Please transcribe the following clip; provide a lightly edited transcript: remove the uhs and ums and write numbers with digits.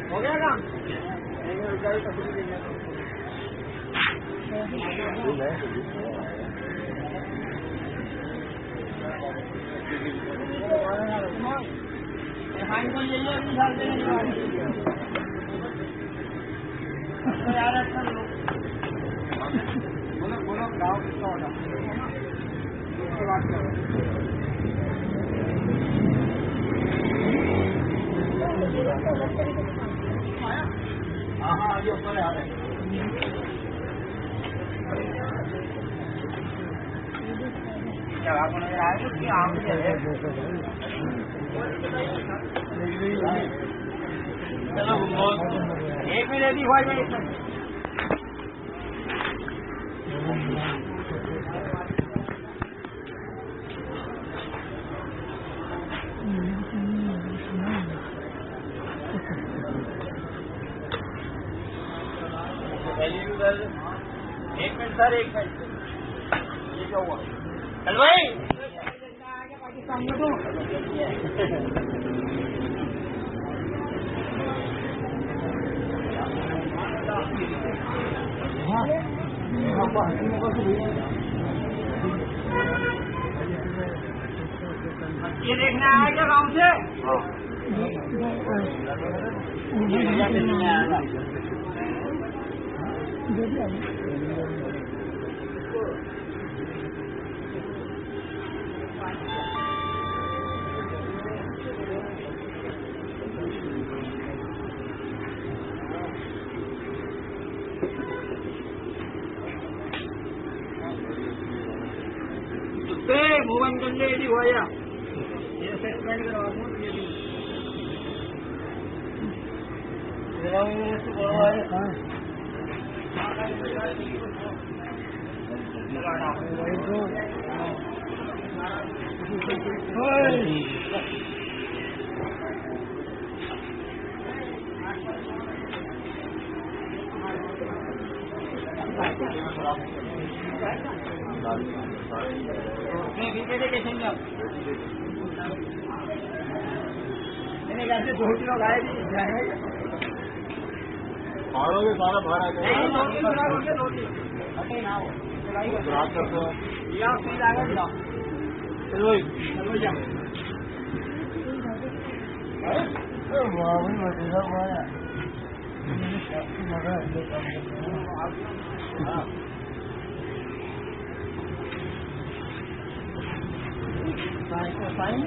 हो गया काम। बोलो बोलो गाँव किसका होगा उसकी बात करो। हाँ हाँ अभी ऊपर आ रहे हैं। क्या आपको नजर आए तो क्या आम चलो एक मिनट दी हुआ एक मिनट सर एक मिनट ये क्या हुआ चल भाई पाकिस्तान में तो ये देखना है क्या गाँव से मोबाइल कर ले हुआ या ये सेटमेंट करवा दूँ कैसे 2 किलो गाय भी जाएंगे सारा बाहर आ जाएगा साइन